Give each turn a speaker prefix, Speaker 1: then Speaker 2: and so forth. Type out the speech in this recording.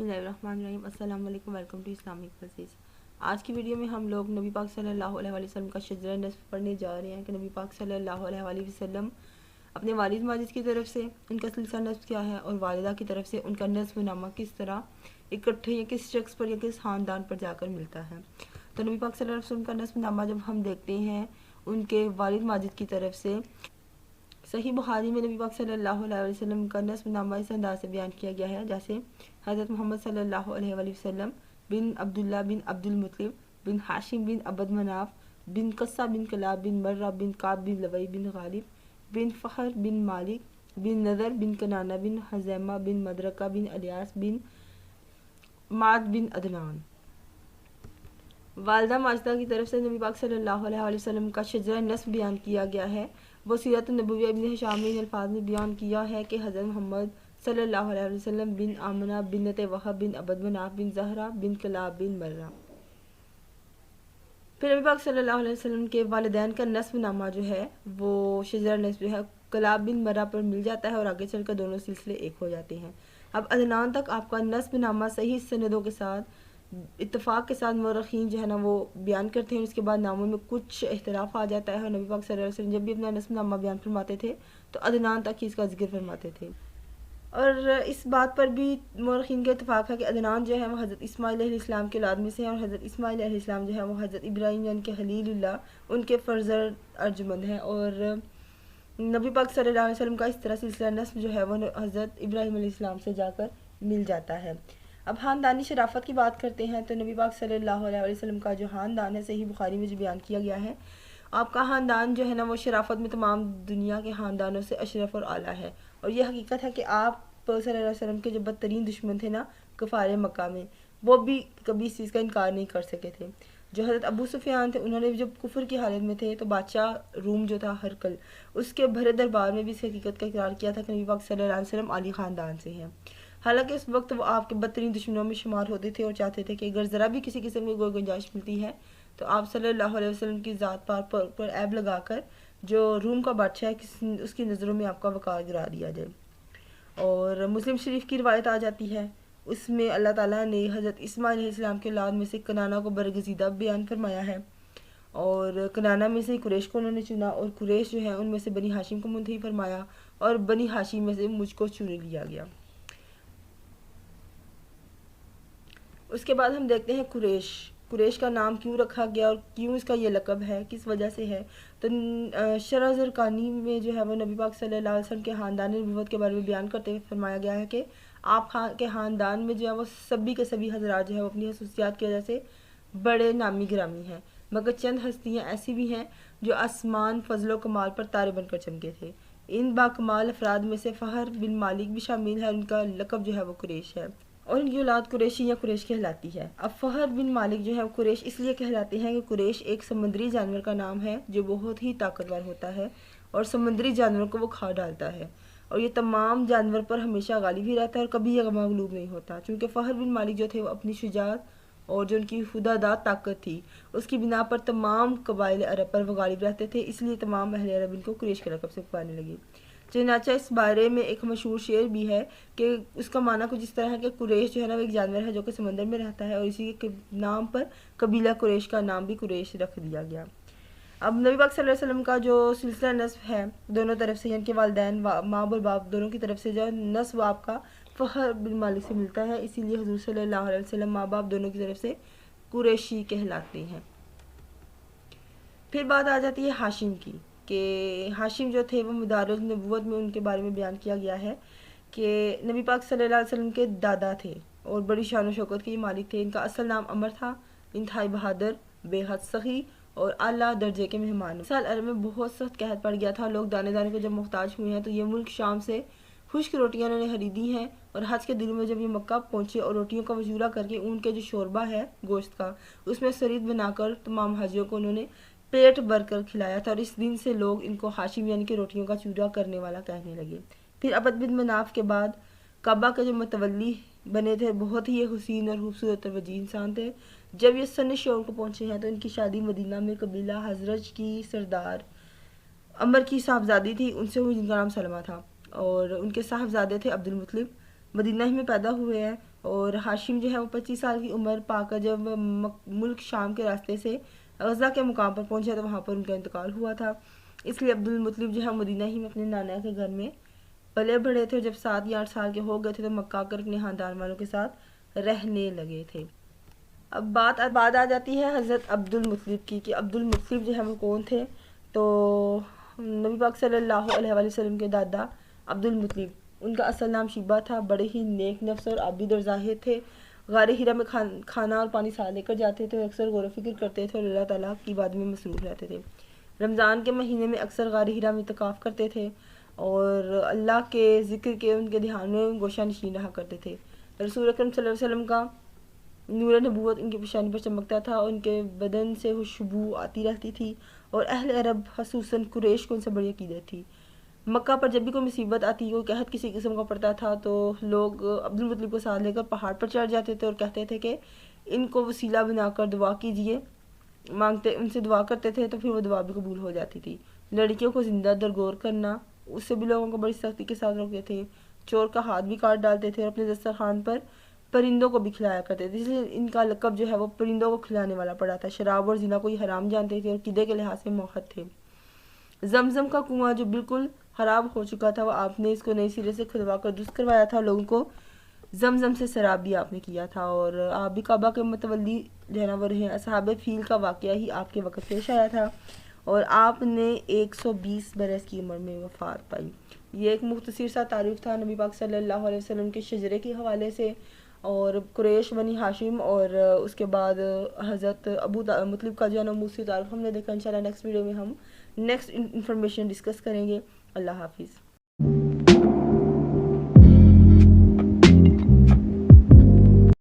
Speaker 1: बिस्मिल्लाहिर्रहमानिर्रहीम। अस्सलाम वालेकुम, वेलकम टू इस्लामिक क्लासेस। आज की वीडियो में हम लोग नबी पाक सल्लल्लाहु अलैहि वसल्लम का शजरा नस्ब पढ़ने जा रहे हैं कि नबी पाक सल्लल्लाहु अलैहि वसल्लम अपने वालिद माजिद की तरफ से उनका सिलसिला नस्ब क्या है और वालिदा की तरफ से उनका नस्ब नामा किस तरह इकट्ठे या किस शख्स पर या किस ख़ानदान पर जाकर मिलता है। तो नबी पाक सल्लल्लाहु अलैहि वसल्लम का नस्ब नामा जब हम देखते हैं उनके वालिद माजिद की तरफ से, सही बुखारी में नबी पाक सल्लल्लाहु अलैहि वसल्लम का नस्ब नामा इस अंदाज से बयान किया गया है जैसे हज़रत मोहम्मद सल्लल्लाहु अलैहि वसल्लम बिन अब्दुल्ला बिन अब्दुल मुत्तलिब बिन हाशिम बिन अबद मनाफ बिन कस्सा बिन कलाब बिन मर्रा बिन काब बिन लवई बिन गालिब बिन फ़खर बिन मालिक बिन नज़र बिन कनाना बिन हज़ैमा बिन मदरका बिन अलियास बिन माद बिन अदनान। वालदा माजदा की तरफ से नबी पाक सल्लल्लाहु अलैहि वसल्लम का शजरा नस्ब बयान किया गया है। वो सीरत नबवी इब्न हिशाम ने इन अल्फाज में बयान किया है कि हज़रत मोहम्मद सल्लल्लाहु अलैहि वसल्लम बिन आमना बिनत वहब बिन अबद मनाफ बिन ज़हरा बिन कलाब बिन मर्रा। फिर नबी पाक सल्लल्लाहु अलैहि वसल्लम के वालिदैन का नस्ब नामा जो है वो शजरा नस्ब जो है कलाब बिन मर्रा पर मिल जाता है और आगे चलकर दोनों सिलसिले एक हो जाते हैं। अब अदनान तक आपका नस्ब नामा सही सनदों के साथ इत्तफाक के साथ मौरखीन जो है ना वो बयान करते हैं। उसके बाद नामों में कुछ इख्तलाफ आ जाता है और नबी पाक सल्लल्लाहु अलैहि वसल्लम जब भी अपना नस्ब नामा बयान फरमाते थे तो अदनान तक ही इसका जिक्र फरमाते थे। और इस बात पर भी मौरखीन का इत्तफाक है कि अदनान जो है वो हज़रत इस्माइल अलैहिस्सलाम के औलाद में से है और हज़रत इस्माइल अलैहिस्सलाम जो है वो हज़रत इब्राहीम यानी कि खलीलुल्लाह उनके फ़र्जंद अर्जुमंद हैं। और नबी पाक सल्लल्लाहु अलैहि वसल्लम का इस तरह सिलसिला नस्ब जो है वो हज़रत इब्राहीम अलैहिस्सलाम से जाकर मिल जाता है। अब ख़ानदानी शराफत की बात करते हैं तो नबी पाक सल्लल्लाहु अलैहि वसल्लम का जो ख़ानदान है सही बुखारी में जो बयान किया गया है, आपका ख़ानदान जो है ना वो शराफत में तमाम दुनिया के ख़ानदानों से अशरफ और आला है। और ये हकीकत है कि आप सल्लल्लाहु अलैहि वसल्लम के जो बदतरीन दुश्मन थे ना कुफार मक्का में, वो भी कभी इस चीज़ का इनकार नहीं कर सके थे। जो हज़रत अबू सुफियान थे उन्होंने जब कुफर की हालत में थे तो बादशाह रूम जो था हरकल उसके भरे दरबार में भी इस हकीकत का इकरार किया था कि नबी पाक सल्लल्लाहु अलैहि वसल्लम आली ख़ानदान से हैं। हालांकि उस वक्त वो आपके बदतरीन दुश्मनों में शुमार होते थे और चाहते थे कि अगर ज़रा भी किसी किस्म की कोई गुंजाइश मिलती है तो आप सल्लल्लाहु अलैहि वसल्लम की ज़ात पर ऐब लगाकर जो रूम का बादशाह है उसकी नज़रों में आपका वक़ार गिरा दिया जाए। और मुस्लिम शरीफ की रिवायत आ जाती है, उसमें अल्लाह ताला ने हज़रत इस्माइल अलैहिस्सलाम के औलाद में से कनाना को बरगज़ीदा बयान फरमाया है और कनाना में से कुरैश को उन्होंने चुना और कुरैश जो है उनमें से बनी हाशिम को मुंतखब फरमाया और बनी हाशिम में से मुझको चुन लिया गया। उसके बाद हम देखते हैं कुरैश का नाम क्यों रखा गया और क्यों इसका ये लक़ब है, किस वजह से है। तो शरह ज़रक़ानी में जो है वो नबी पाक सल्लल्लाहु अलैहि वसल्लम के ख़ानदान नबूवत के बारे में बयान करते हुए फरमाया गया है कि आप के ख़ानदान में जो है वो सभी के सभी हज़रात जो है वो अपनी खसूसियात की वजह से बड़े नामी गिरामी हैं, मगर चंद हस्तियाँ ऐसी भी हैं जो आसमान फजलो कमाल पर तारे बनकर चमके थे। इन बाकमाल अफराद में से फ़हर बिन मालिक भी शामिल है। उनका लक़ब जो है वो कुरैश है और इनकी औलाद कुरैशी या कुरैश कहलाती है। अब फ़हर बिन मालिक जो है कुरैश इसलिए कहलाते हैं कि कुरैश एक समुद्री जानवर का नाम है जो बहुत ही ताकतवर होता है और समुद्री जानवरों को वो खा डालता है और ये तमाम जानवर पर हमेशा गालिब ही रहता है और कभी ये मगलूब नहीं होता। चूँकि फ़हर बिन मालिक जो थे वो अपनी शुजाअत और जो उनकी खुदादाद ताकत थी उसकी बिना पर तमाम कबाइल अरब पर वो गालिब रहते थे, इसलिए तमाम अहले अरब इनको कुरैश के लक़ब से पुकारने लगे। चनाचा इस बारे में एक मशहूर शेर भी है कि उसका माना कुछ इस तरह है कि कुरैश जो है ना वो एक जानवर है जो कि समंदर में रहता है और इसी के नाम पर कबीला कुरैश का नाम भी कुरैश रख दिया गया। अब नबी पाक सल्लल्लाहु अलैहि वसल्लम का जो सिलसिला नस्ब है दोनों तरफ से यानी कि वालिदैन माँ और बाप दोनों की तरफ से जो नस्ब आपका फ़हर बिन मालिक से मिलता है, इसीलिए हुज़ूर सल्लल्लाहु अलैहि वसल्लम माँ बाप दोनों की तरफ से कुरैशी कहलाते हैं। फिर बात आ जाती है हाशिम की कि हाशिम जो थे वो मदारुल नबूवत में उनके बारे में बयान किया गया है कि नबी पाक सल्लल्लाहु अलैहि वसल्लम के दादा थे और बड़ी शान व शौकत के मालिक थे। इनका असल नाम अमर था, इंतहाई बहादुर, बेहद सखी और आला दर्जे के मेहमान। साल अरब में बहुत सख्त कहत पड़ गया था, लोग दाने दाने को जब मुहताज हुए हैं तो ये मुल्क शाम से खुश्क रोटियां उन्होंने खरीदी हैं और हज के दिनों में जब ये मक्का पहुँचे और रोटियों का वजूरा करके उनके जो शोरबा है गोश्त का उसमें सरीद बनाकर तमाम हाजियों को उन्होंने पेट भर कर खिलाया था और इस दिन से लोग इनको हाशिम यानी कि रोटियों का चूरा करने वाला कहने लगे। फिर अबद बिन मनाफ के बाद काबा के जो मतवली बने थे बहुत ही हुसीन और खूबसूरत और वजीह इंसान थे। जब ये सन शोर को पहुँचे हैं तो इनकी शादी मदीना में कबीला हजरज की सरदार अमर की साहबजादी थी, उनसे हुई जिनका नाम सलमा था और उनके साहबजादे थे अब्दुल मुत्तलिब, मदीना ही में पैदा हुए हैं اور ہاشم جو ہے وہ 25 سال کی عمر پا کر جب ملک شام کے راستے سے غزہ کے مقام پر پہنچا تو وہاں پر ان کا انتقال ہوا تھا. اس لیے عبد المطلب جو ہے مدینہ ہی میں اپنے نانا کے گھر میں پلے بڑھے تھے. جب 7 یا 8 سال کے ہو گئے تھے تو مکہ آ کر اپنے خاندان والوں کے ساتھ رہنے لگے تھے. اب بات آ جاتی ہے حضرت عبد المطلب کی کہ عبد المطلب جو ہے وہ کون تھے. تو نبی پاک صلی اللہ علیہ وآلہ وسلم کے دادا عبد المطلب، ان کا اصل نام شیبہ تھا. بڑے ہی نیک نفس اور عابد اور زاہد تھے. غار ہرا میں کھانا اور پانی ساتھ لے کر جاتے تھے اور اکثر غور و فکر کرتے تھے اور اللہ تعالیٰ کی عبادت میں مصروف رہتے تھے. رمضان کے مہینے میں اکثر غار ہرا میں اعتکاف کرتے تھے اور اللہ کے ذکر کے ان کے دھیان میں گوشہ نشین رہا کرتے تھے. رسول اکرم صلی اللہ علیہ وسلم کا نور نبوت ان کی پیشانی پر چمکتا تھا اور ان کے بدن سے خوشبو آتی رہتی تھی اور اہل عرب خصوصاً قریش کو ان سے بڑی عقیدت تھی. مکہ پر جب بھی کوئی مصیبت آتی، کوئی قحط کسی قسم کا پڑتا تھا تو لوگ عبد المطلب کو ساتھ لے کر پہاڑ پر چڑھ جاتے تھے اور کہتے تھے کہ ان کو وسیلہ بنا کر دعا کیجئے، مانگتے ان سے دعا کرتے تھے تو پھر وہ دعا بھی قبول ہو جاتی تھی. لڑکیوں کو زندہ درگور کرنا، اس سے بھی لوگوں کو بڑی سختی کے ساتھ روکتے تھے. چور کا ہاتھ بھی کاٹ ڈالتے تھے اور اپنے دسترخوان پر پرندوں کو بھی کھلایا کرتے تھے، اس لیے ان کا لقب جو ہے وہ پرندوں کو کھلانے والا پڑا تھا. شراب اور زنا کو یہ حرام جانتے تھے اور قدے کے لحاظ سے موحد تھے. زمزم کا کنواں جو بالکل خراب ہو چکا تھا، وہ آپ نے اس کو نئے سرے سے کھدوا کر درست کروایا تھا. لوگوں کو زمزم سے سراب بھی آپ نے کیا تھا اور آپ بھی کعبہ کے متولی جانور ہیں. اصحاب فیل کا واقعہ ہی آپ کے وقت پیش آیا تھا اور آپ نے 120 برس کی عمر میں وفات پائی. یہ ایک مختصر سا تعارف تھا نبی پاک صلی اللہ علیہ وسلم کے شجرے کے حوالے سے اور قریش بنی ہاشم اور اس کے بعد حضرت ابو مطلب کا جو ہے نا موسی تعارف ہم نے دیکھا. انشاءاللہ نیکسٹ ویڈیو میں ہم نیکسٹ انفارمیشن ڈسکس کریں گے. اللہ حافظ.